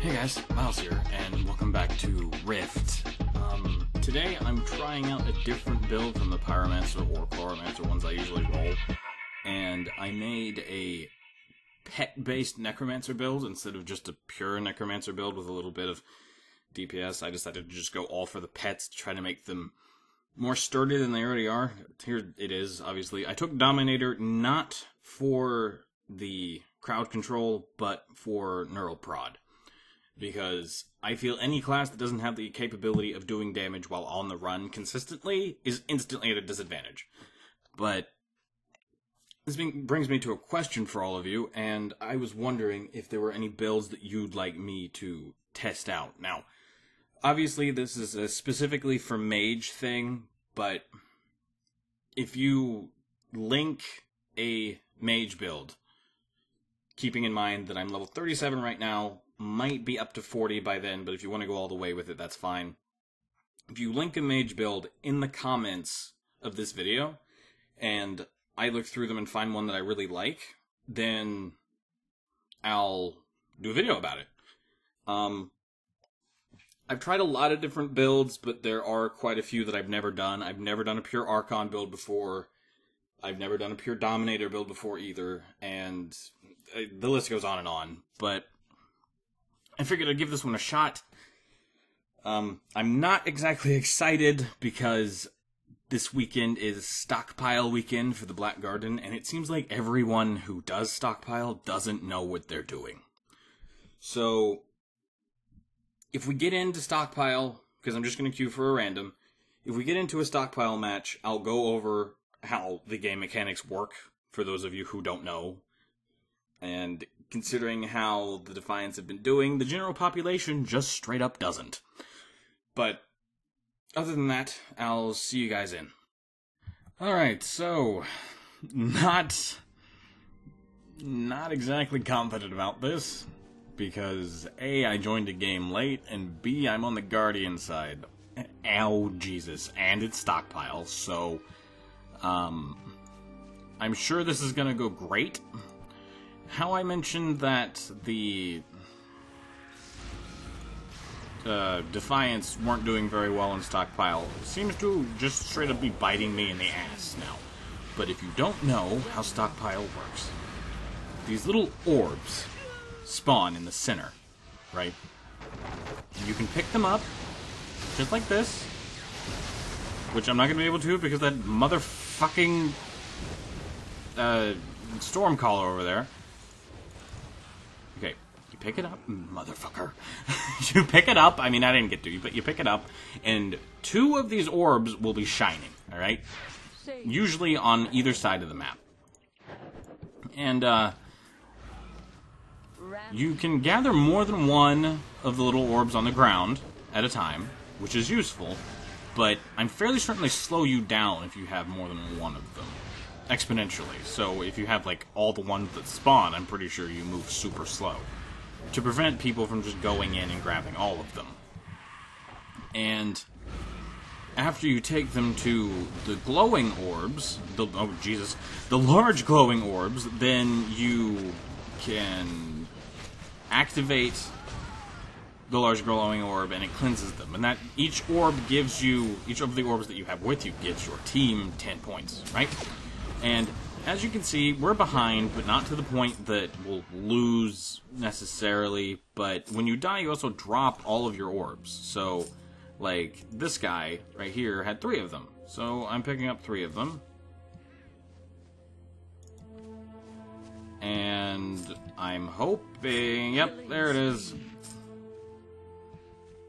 Hey guys, Miles here, and welcome back to Rift. Today I'm trying out a different build from the Pyromancer or Chloromancer ones I usually roll, and I made a pet-based Necromancer build instead of just a pure Necromancer build with a little bit of DPS. I decided to just go all for the pets to try to make them more sturdy than they already are. Here it is, obviously. I took Dominator not for the crowd control, but for Neural Prod. Because I feel any class that doesn't have the capability of doing damage while on the run consistently is instantly at a disadvantage. But this brings me to a question for all of you, and I was wondering if there were any builds that you'd like me to test out. Now, obviously this is a specifically for mage thing, but if you link a mage build, keeping in mind that I'm level 37 right now, might be up to 40 by then, but if you want to go all the way with it, that's fine. If you link a mage build in the comments of this video, and I look through them and find one that I really like, then I'll do a video about it. I've tried a lot of different builds, but there are quite a few that I've never done. I've never done a pure Archon build before. I've never done a pure Dominator build before either, and the list goes on and on, but I figured I'd give this one a shot. I'm not exactly excited because this weekend is stockpile weekend for the Black Garden, and it seems like everyone who does stockpile doesn't know what they're doing. So, if we get into stockpile, because I'm just going to queue for a random, if we get into a stockpile match, I'll go over how the game mechanics work, for those of you who don't know. And considering how the Defiants have been doing, the general population just straight up doesn't. But other than that, I'll see you guys in. Alright, so not exactly confident about this, because A, I joined a game late, and B, I'm on the Guardian side. Ow, Jesus. And it's stockpile, so I'm sure this is gonna go great. How I mentioned that the Defiants weren't doing very well in stockpile seems to just straight up be biting me in the ass now. But if you don't know how stockpile works, these little orbs spawn in the center, right? And you can pick them up, just like this, which I'm not going to be able to because that motherfucking Stormcaller over there. Okay, you pick it up, motherfucker. You pick it up, I mean, I didn't get to you, but you pick it up, and 2 of these orbs will be shining, alright? Usually on either side of the map. And, you can gather more than one of the little orbs on the ground at a time, which is useful, but I'm fairly certain they slow you down if you have more than one of them. Exponentially. So if you have like all the ones that spawn, I'm pretty sure you move super slow to prevent people from just going in and grabbing all of them. And after you take them to the glowing orbs, the large glowing orbs, then you can activate the large glowing orb and it cleanses them. And that each of the orbs that you have with you gives your team 10 points, right? And as you can see, we're behind, but not to the point that we'll lose necessarily. But when you die, you also drop all of your orbs. So, like, this guy right here had 3 of them. So I'm picking up 3 of them. And I'm hoping... Yep, there it is.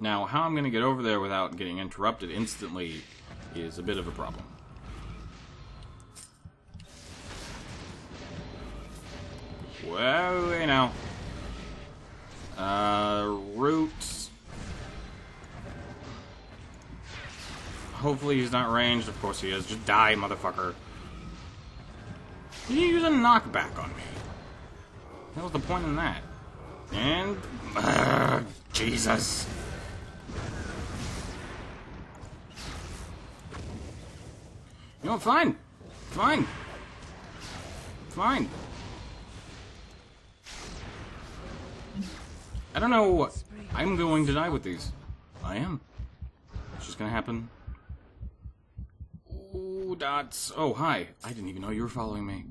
Now, how I'm going to get over there without getting interrupted instantly is a bit of a problem. Well, you know. Roots. Hopefully he's not ranged. Of course he is. Just die, motherfucker. You use a knockback on me. What was the point in that? And... Jesus. You know what? Fine. Fine. Fine. I don't know. I'm going to die with these. I am. It's just gonna happen. Ooh, dots. Oh, hi. I didn't even know you were following me.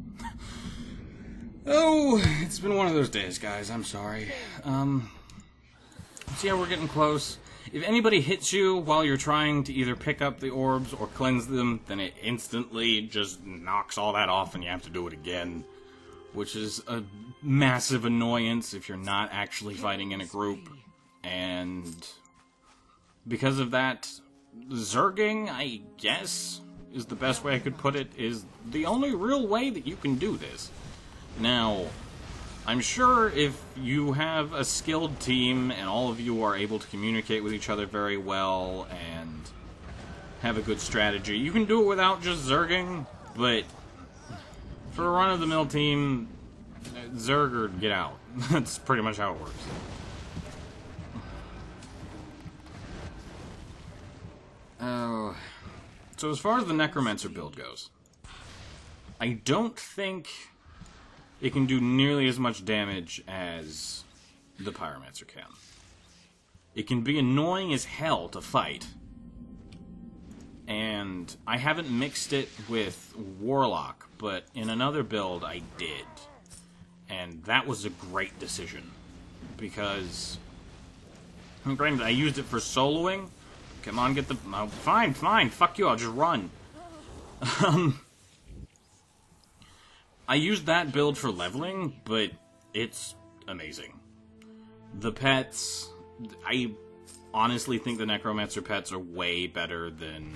Oh, it's been one of those days, guys. I'm sorry. See how we're getting close? If anybody hits you while you're trying to either pick up the orbs or cleanse them, then it instantly just knocks all that off and you have to do it again. Which is a massive annoyance if you're not actually fighting in a group. And because of that, zerging, I guess, is the best way I could put it, is the only real way that you can do this. Now, I'm sure if you have a skilled team and all of you are able to communicate with each other very well and have a good strategy, you can do it without just zerging, but for a run-of-the-mill team, zerg or get out. That's pretty much how it works. Oh. So as far as the Necromancer build goes, I don't think it can do nearly as much damage as the Pyromancer can. It can be annoying as hell to fight. And I haven't mixed it with Warlock, but in another build I did. And that was a great decision. Because, granted, I used it for soloing. Come on, get the... Oh, fine, fuck you, I'll just run. I used that build for leveling, but it's amazing. The pets... I honestly think the Necromancer pets are way better than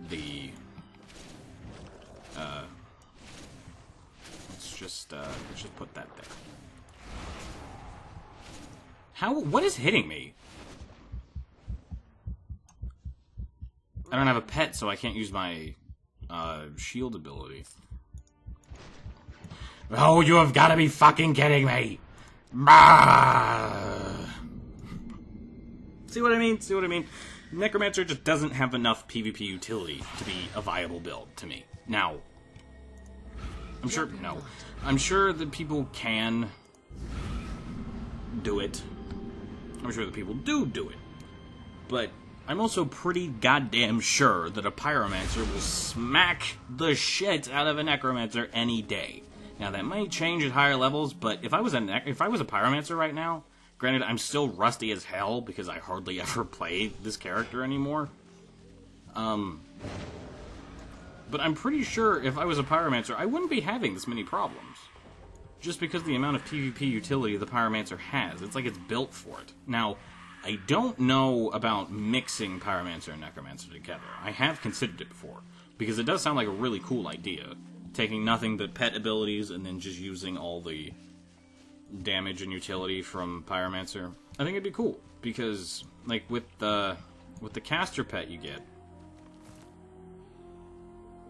the... let's just put that there. What is hitting me? I don't have a pet, so I can't use my shield ability. Oh, you have got to be fucking kidding me! See what I mean? See what I mean? Necromancer just doesn't have enough PvP utility to be a viable build to me. Now, I'm sure that people can do it. I'm sure that people do it. But I'm also pretty goddamn sure that a Pyromancer will smack the shit out of a Necromancer any day. Now, that might change at higher levels, but if I was a Pyromancer right now, granted, I'm still rusty as hell because I hardly ever play this character anymore. But I'm pretty sure if I was a Pyromancer, I wouldn't be having this many problems. Just because of the amount of PvP utility the Pyromancer has. It's like it's built for it. Now, I don't know about mixing Pyromancer and Necromancer together. I have considered it before, because it does sound like a really cool idea. Taking nothing but pet abilities and then just using all the damage and utility from Pyromancer. I think it'd be cool, because, like, with the caster pet you get,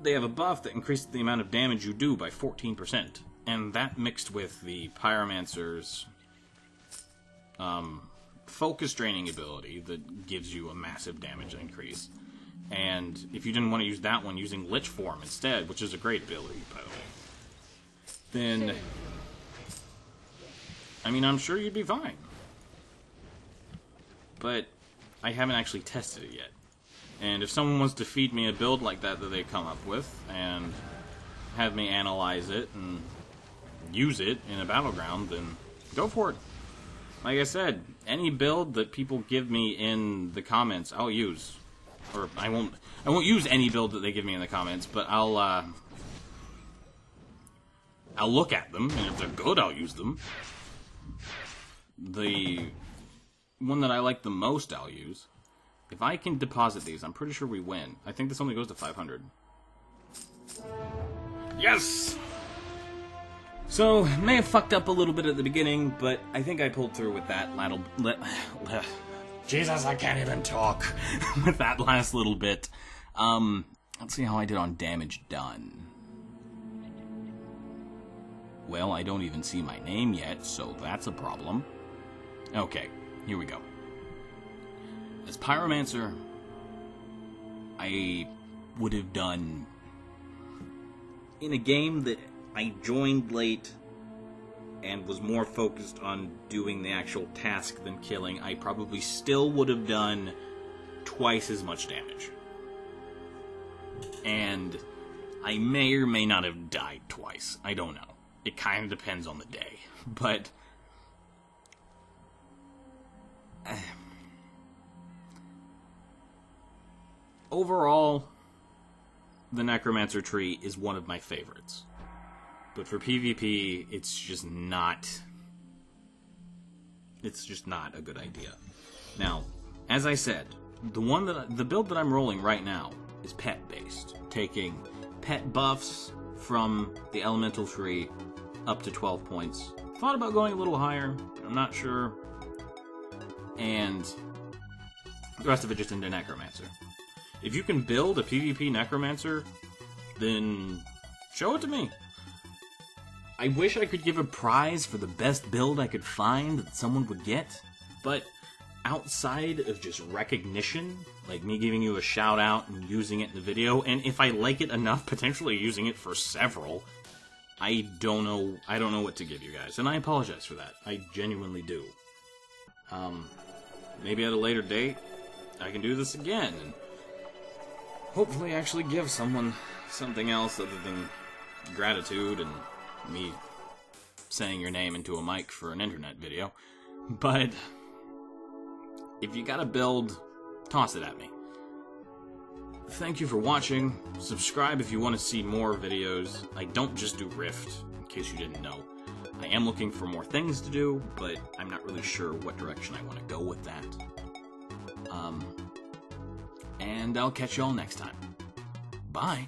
they have a buff that increases the amount of damage you do by 14%. And that mixed with the Pyromancer's focus draining ability that gives you a massive damage increase. And if you didn't want to use that one, using Lich Form instead, which is a great ability, by the way, then, I mean, I'm sure you'd be fine. But I haven't actually tested it yet. And if someone wants to feed me a build like that they come up with, and have me analyze it and use it in a battleground, then go for it. Like I said, any build that people give me in the comments, I'll use. Or I won't use any build that they give me in the comments, but I'll look at them, and if they're good, I'll use them. The one that I like the most, I'll use. If I can deposit these, I'm pretty sure we win. I think this only goes to 500. Yes! So, may have fucked up a little bit at the beginning, but I think I pulled through with that Jesus, I can't even talk with that last little bit. Let's see how I did on damage done. Well, I don't even see my name yet, so that's a problem. Okay, here we go. As Pyromancer, I would have done, in a game that I joined late and was more focused on doing the actual task than killing, I probably still would have done twice as much damage. And I may or may not have died twice. I don't know. It kind of depends on the day. But overall, the Necromancer tree is one of my favorites. But for PvP, it's just not a good idea. Now, as I said, the build that I'm rolling right now is pet based, taking pet buffs from the elemental tree up to 12 points. Thought about going a little higher, I'm not sure. And the rest of it just into Necromancer. If you can build a PvP Necromancer, then show it to me. I wish I could give a prize for the best build I could find that someone would get, but outside of just recognition, like me giving you a shout out and using it in the video, and if I like it enough, potentially using it for several, I don't know what to give you guys, and I apologize for that. I genuinely do. Maybe at a later date, I can do this again, and hopefully actually give someone something else other than gratitude and me saying your name into a mic for an internet video. But if you got a build, toss it at me. Thank you for watching. Subscribe if you want to see more videos. I don't just do Rift, in case you didn't know. I am looking for more things to do, but I'm not really sure what direction I want to go with that. And I'll catch y'all next time. Bye.